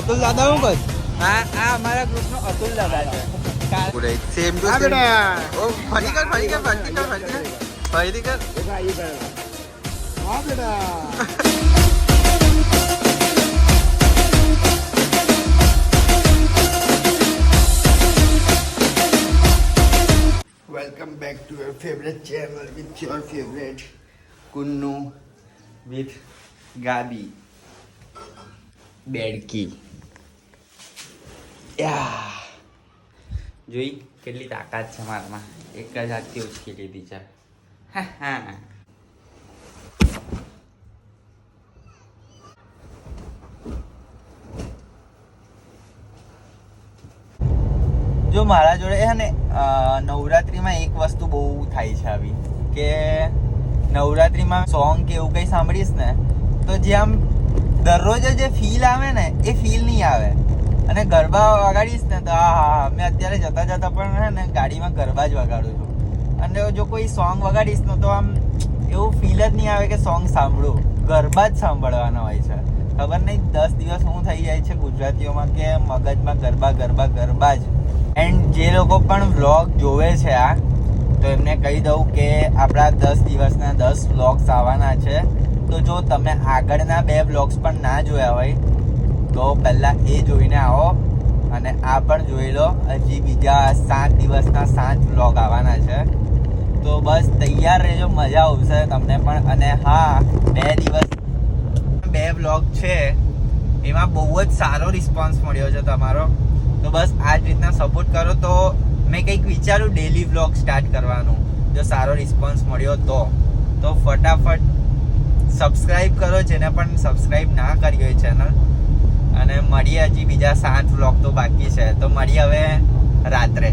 અતુલ દાદા હું કર આ અમારા ગ્રુપનો અતુલ દાદા છે સેમ ટુ સેમ ઓ ફરી કર હા બેટા Welcome back to your favorite channel with your favorite Kunnu with Gabi Bedki. Yeah. જોઈ કેટલી તાકાત છે મારામાં એક જ હાથથી ઉચકી લીધી છે જો મારા જોડે હે ને નવરાત્રીમાં એક વસ્તુ બહુ થાય છે આવી કે નવરાત્રીમાં સોંગ કે એવું કંઈ સાંભળીશ ને તો જે આમ દરરોજ જે ફીલ આવે ને એ ફીલ નહીં આવે અને ગરબા વગાડીશ ને તો હા મેં અત્યારે જતા જતા પણ હે ને ગાડીમાં ગરબા જ વગાડું છું અને જો કોઈ સોંગ વગાડીશ ને તો આમ એવું ફીલ જ નહીં આવે કે સોંગ સાંભળું ગરબા જ સાંભળવાના હોય છે ખબર નહીં 10 દિવસ શું થઈ જાય છે ગુજરાતીઓમાં કે મગજમાં ગરબા ગરબા ગરબા જ એન્ડ જે લોકો પણ વ્લોગ જોવે છે આ તો એમને કહી દઉં કે આપણા 10 દિવસના 10 વ્લોગ્સ આવવાના છે તો જો તમે આગળના 2 વ્લોગ્સ પણ ના જોયા હોય તો પહેલાં એ જોઈને આવો અને આ પણ જોઈ લો હજી બીજા 7 દિવસના 7 વ્લોગ આવવાના છે તો બસ તૈયાર રહેજો મજા આવશે તમને પણ અને હા 2 દિવસ 2 વ્લોગ છે એમાં બહુ જ સારો રિસ્પોન્સ મળ્યો છે તમારો તો બસ આ જ રીતના સપોર્ટ કરો તો મેં કંઈક વિચાર્યું ડેલી વ્લોગ સ્ટાર્ટ કરવાનું જો સારો રિસ્પોન્સ મળ્યો તો ફટાફટ સબસ્ક્રાઈબ કરો જેને પણ સબસ્ક્રાઈબ ના કરી હોય ચેનલ અને મળીએ હજી બીજા 7 વ્લોગ તો બાકી છે તો મળીએ હવે રાત્રે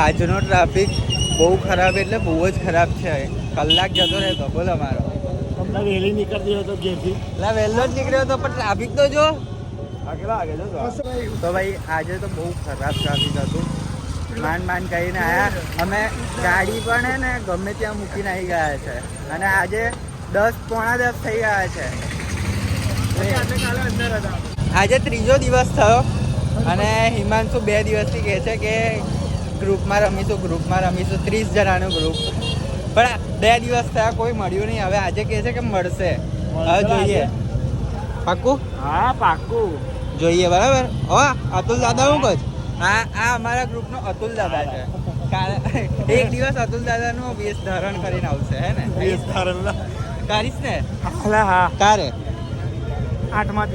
આજનો ટ્રાફિક બહુ ખરાબ એટલે બહુ જ ખરાબ છે કલાક જતો રહેતો બોલો મારો તમને વહેલી નીકળતી હોય તો ઘેરથી એટલે વહેલો જ નીકળ્યો હતો પણ ટ્રાફિક તો જો તો ભાઈ આજે તો બહુ ખરાબ ટ્રાફિક હતું માંડ કહીને આવ્યા અમે ગાડી પણ હે ને ગમે ત્યાં મૂકીને આવી ગયા છે અને આજે 10:45 થઈ ગયા છે આજે 3જો દિવસ થયો અને હિમાંશુ 2 દિવસથી કહે છે કે ગ્રુપમાં રમીશું 30 જણાનું ગ્રુપ પણ 2 દિવસ થયા કોઈ મળ્યું નહીં હવે આજે કહે છે કે મળશે હવે જોઈએ પાક્કું હા પાક્કું જોઈએ બરાબર હો અતુલ દાદા હું કહું આ અમારા ગ્રુપનો અતુલ દાદા છે એક દિવસ અતુલ દાદાનું વેશ ધારણ કરીને આવશે હે ને વેશ ધારણ કરીશ ને હા કારે 8મા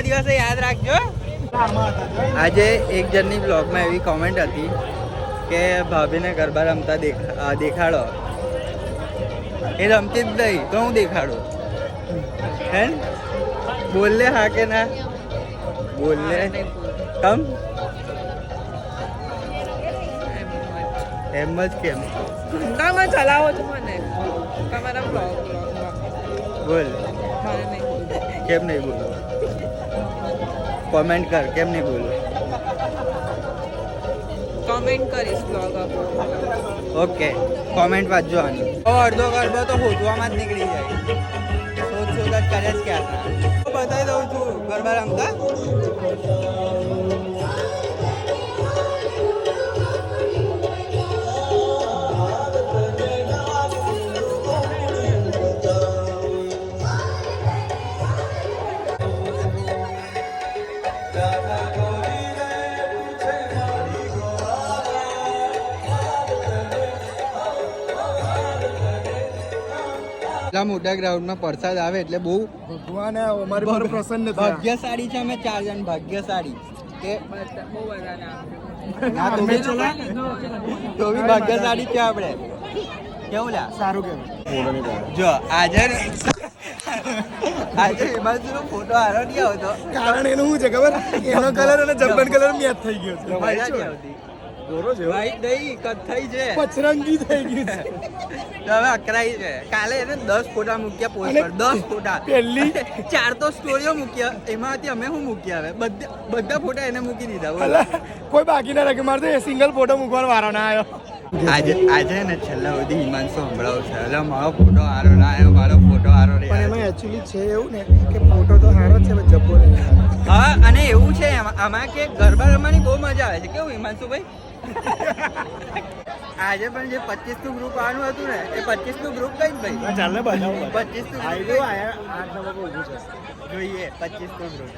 દિવસે યાદ રાખજો આજે એક જણની બ્લોગમાં એવી કોમેન્ટ હતી કે ભાભીને ગરબા રમતા દેખાડો એ રમતી જ નહીં તો હું દેખાડું હે બોલલે હા કે ના બોલલે કમ એમ જ કેમ નામાં ચલાવો છો મને તમારા બ્લોગ બોલ મારે નહીં કેમ નહીં બોલો કોમેન્ટ કર કેમ નહીં બોલો કમેન્ટ કરીશ બ્લોગ ઓકે કોમેન્ટ વાંચજો આની અડધો ગરબો તો હોજવામાં જ નીકળી જાય શોધ જ કરે જ ક્યાં બતાવી દઉં છું ગરબા રમતા મોટા ગ્રાઉન્ડમાં પ્રસાદ આવે એટલે બહુ ભગવાન અમારી પર પ્રસન્ન થયા ભાગ્યશાળી છે અમે 4 જણ ભાગ્યશાળી કે બહુ બધાને ના તો બી ભાગ્યશાળી છે આપણે કેવું લ્યા સારું કેમ જો આજે હિમાંશુનો ફોટો હારો નહીં આવતો કારણ એનું શું છે ખબર એનો કલર અને જબ્બન કલર મેચ થઈ ગયો છે મજા નહીં આવતી ગોરો છે વ્હાઈટ નહીં કથ્થઈ છે પચરંગી થઈ ગયું છે તો હવે અકરાઈ છે કાલે એને 10 ફોટા મૂક્યા પોસ્ટ પર 10 ફોટા પહેલી 4 તો સ્ટોરીઓ મૂક્યા એમાંથી અમે શું મૂક્યા હવે બધા ફોટા એને મૂકી દીધા બોલો કોઈ બાકી ના રાખે મારે તો એ સિંગલ ફોટો મૂકવાનો વારો ના આવ્યો આજે ને છેલ્લા સુધી હિમાંશુ સંભળાવ છે એટલે મારો ફોટો હારો ના આવ્યો મારો ફોટો હારો પણ એમાં એકચ્યુઅલી છે એવું ને કે ફોટો તો સારો જ છે જબ્બો નહીં છે આમાં કે ગરબા રમવાની બહુ મજા આવે છે. કેવું હિમાંશુભાઈ? આજે પણ જે 25 નું ગ્રુપ આવવાનું હતું ને એ 25 નું ગ્રુપ કઈ ભાઈ? ચાલ ને બતાવો 25 નું આઈ ગ્રુપ ગયો આયા 8 નંબર પર ઊભું છે. જોઈએ 25 નું ગ્રુપ.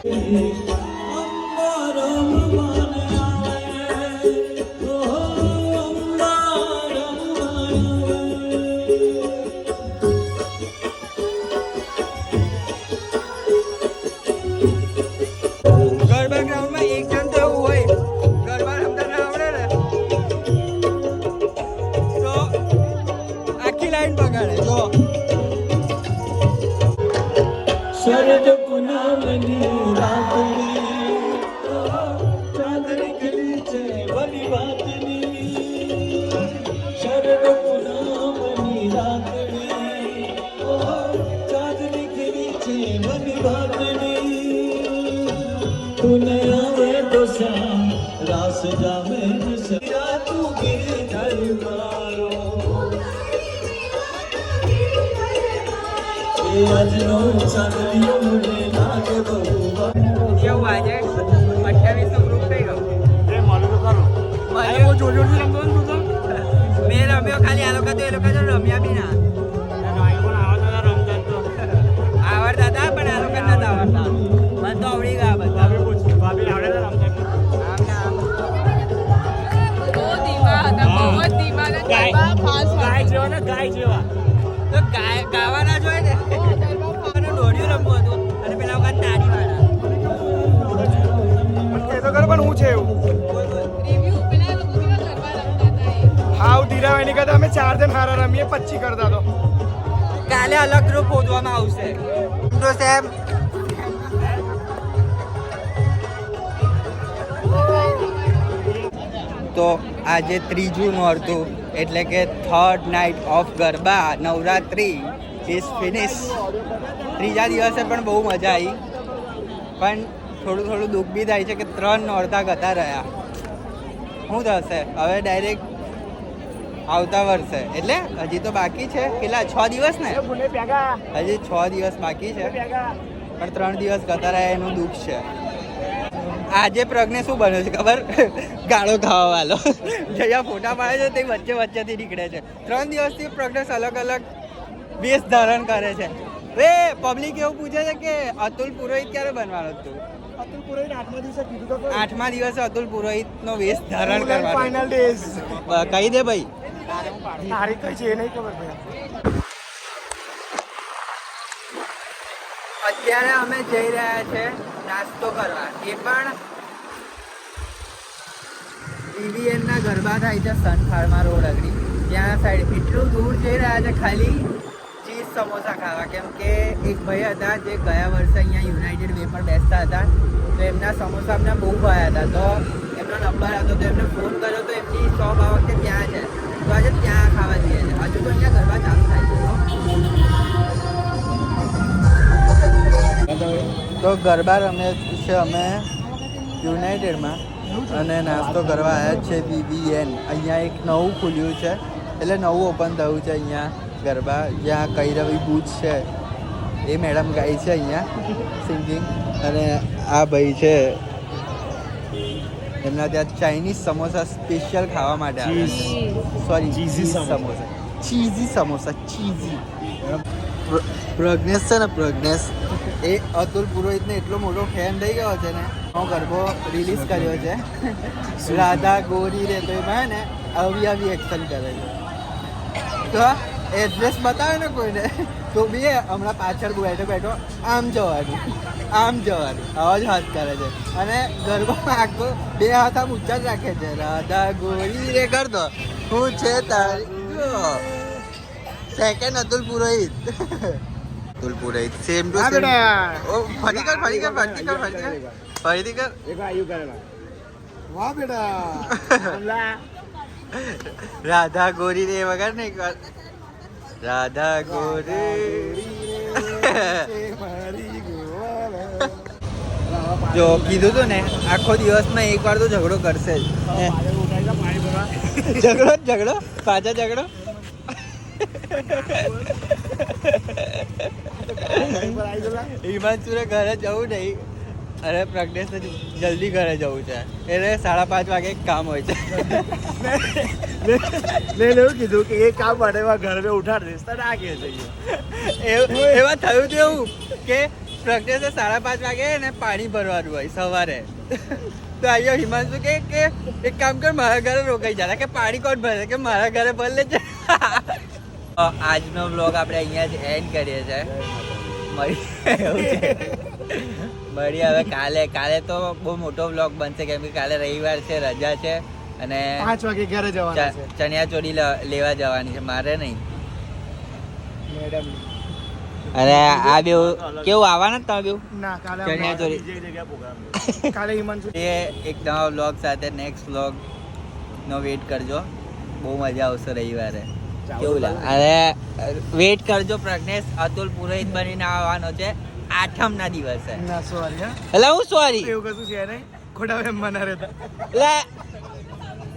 ગરબા ગ્રાઉન્ડમાં એક જણ તો એવું હોય ગરબા રમતા ના આવડે ને તો આખી લાઈન બગાડે. જો શરદ પૂનમની રાતની ચાંદની ખીલી છે બની વાતની શરદ પૂનમની રાતની ચાંદની ખીલી છે બની વાતની તું આવે તો શ્યામ રાસ જામે તું ગિરધર મારો આજનો ચાંદલિયો મને લાગે બહુ કેવું આજે 28 નું ગ્રુપ થઈ ગયું. એ માલું તો ખરું. મને બહુ જોર જોરથી રમતો ને તું તો. મેં રમ્યો ખાલી આ લોકો તો એ લોકો તો રમ્યા બી ના આવડતા હતા પણ આ લોકો નતા આવડતા. મને તો આવડી ગયા બધા. આમ ને આમ. બહુ ધીમા હતા, બહુ જ ધીમા અને ગરબા fast હતા. તો ગાવાના જોઈએ ને અને દોડ્યું રમવું હતું અને પેલા વખત તાળી વાળા. એ તો ખરું પણ હું છે એવું Review, પેલા લોકો કેવા ગરબા રમતા હતા એ. હાવ ધીરા એની કરતા અમે 4 જણ હારા રમીએ 25 કરતા તો કાલે અલગ ગ્રુપ શોધવામાં આવશે. તો સાહેબ તો આજે ત્રીજું નોરતું એટલે કે third night of garba Navratri is finish. ત્રીજા દિવસે પણ બહુ મજા આવી પણ થોડું દુઃખ બી થાય છે કે 3 નોરતા ગતા રહ્યા. શું થશે હવે ડાયરેક્ટ આવતા વર્ષે એટલે હજી તો બાકી છે કેટલા 6 દિવસ ને હજી 6 દિવસ બાકી છે પણ 3 દિવસ ગતા રહ્યા એનું દુઃખ છે. આજે પ્રજ્ઞે શું બન્યું છે ખબર? ગાળો ખાવા વાળો જયા ફોટા પાડે છે તે વચ્ચેથી નીકળે છે. 3 દિવસથી પ્રજ્ઞેશ અલગ અલગ વેશ ધારણ કરે છે. વે પબ્લિક એવું પૂછે છે કે અતુલ પુરોહિત ક્યારે બનવાનો તું? અતુલ પુરોહિત 8મા દિવસે કીધું તો 8મા દિવસે અતુલ પુરોહિતનો વેશ ધારણ કરવાનો. ફાઇનલ ડેઝ કહી દે ભાઈ. તારીખ કઈ છે એ નહીં ખબર ભાઈ. અત્યારે અમે જઈ રહ્યા છે નાસ્તો કરવા. એ પણ BVN ના ગરબા થાય છે સનફાર્મા રોડ આગળ ત્યાં સાઈડ. એટલું દૂર જઈ રહ્યા છે ખાલી ચીઝ સમોસા ખાવા. કેમ કે એક ભાઈ હતા જે ગયા વર્ષે અહીંયા યુનાઇટેડ વે પર બેસતા હતા તો એમના સમોસા અમને બહુ ભાવ્યા હતા તો એમનો નંબર હતો તો એમને ફોન કર્યો તો એમની શોપ આ વખતે ત્યાં છે તો આજે ત્યાં ખાવા જઈએ છે. હજુ તો અહીંયા ગરબા ચાલુ થાય છે. તો ગરબા રમે છે અમે યુનાઇટેડમાં અને નાસ્તો કરવા આવ્યા છે BVN. અહીંયા એક નવું ખુલ્યું છે એટલે નવું ઓપન થયું છે અહીંયા ગરબા જ્યાં કૈરવી બૂથ છે એ મેડમ ગાય છે અહીંયા સિંગિંગ અને આ ભાઈ છે એમના ત્યાં ચાઇનીઝ સમોસા સ્પેશિયલ ખાવા માટે sorry cheesy samosa cheesy. Pragnesh છે ને પ્રજ્ઞેશ એ અતુલ પુરોહિતને એટલો મોટો ફેન થઈ ગયો છે ને નવો ગરબો રિલીઝ કર્યો છે રાધા ગોરી રે તો એમાં ને આવી એક્શન કરે છે. તો એડ્રેસ બતાવે ને કોઈને તો બી હમણાં પાછળ બેઠો આમ જવાનું આવા જ હાથ કરે છે અને ગરબામાં આખો 2 હાથ આમ ઊંચા જ રાખે છે. રાધા ગોરી રે કર દો હું છે તારી second Atul Purohit same to same. ફરી કર એક આયુ કરેલા વાહ બેટા રાધા ગોરી રે વગર ને એકવાર રાધા ગોરી જો કીધું તું ને આખો દિવસમાં એકવાર તો ઝઘડો કરશે જ. ઝઘડો પાછા ઝઘડો. હિમાંશુને ઘરે જવું નહીં અરે પ્રજ્ઞેશ જલ્દી ઘરે જવું છે એટલે 5:30 વાગે એક કામ હોય છે. મેં એવું કીધું કે એ કામ માટે ઘરે મેં ઉઠાડી દઈશ તો ના કે જઈએ. એવા થયું તો એવું કે પ્રજ્ઞેશે 5:30 વાગે ને પાણી ભરવાનું હોય સવારે. તો આવ્યો હિમાંશુ કે એક કામ કર મારા ઘરે રોકાઈ જાય કે પાણી કોણ ભરે કે મારા ઘરે ભર લેજે. આજનો વ્લોગ આપણે અહીંયા જ એન્ડ કરીએ છીએ. મળીએ હવે કાલે તો બહુ મોટો વ્લોગ બનશે કેમ કે કાલે રવિવાર છે, રજા છે અને 5 વાગે ઘરે જવાના છે ચણિયા ચોળી લેવા જવાની છે, મારે નહીં. મેડમ. અરે આ બે કેવું આવવાના તમે બેવ ના કાલે ચણિયા ચોળી બીજી જગ્યાએ પ્રોગ્રામ કાલે હિમાંશુ એ એક નવા વ્લોગ સાથે નેક્સ્ટ વ્લોગ નો વેટ કરજો. બહુ મજા આવશે રવિવારે. કેવું લાગે? અરે વેટ કરજો. પ્રજ્ઞેશ અતુલ પુરોહિત બનીને આવવાનો છે 8મના દિવસે. ના સોરી હા એટલે હું સોરી એવું કશું છે નહીં ખોટા એમ મના રહેતા. એટલે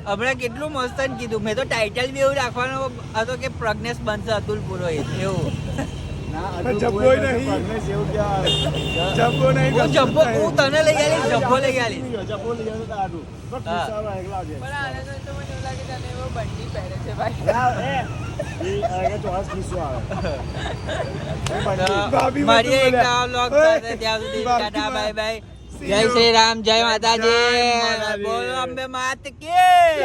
હમણાં કેટલું મસ્ત કીધું. મેં તો ટાઇટલ બી એવું રાખવાનો હતો કે પ્રજ્ઞેશ બનશે અતુલ પુરોહિત એવું. જબ્બો નહીં જબ્બો નહીં હું જબ્બો હું તને લઈ આવીશ, જબ્બો લઈ આવીશ. જબ્બો લઈ આવ્યો તો આડું પણ હા. ખિસ્સામાં એકલા છે. પણ આને તો મને એવું લાગે તને એવો બંડી પહેરે છે ભાઈ. ચોરસ ખિસ્સો આવે તો મળીએ એક નવા વ્લોગ સાથે. ત્યાં સુધી ટાટા બાય બાય. જય શ્રી રામ, જય માતાજી. બોલો અંબે માત કી.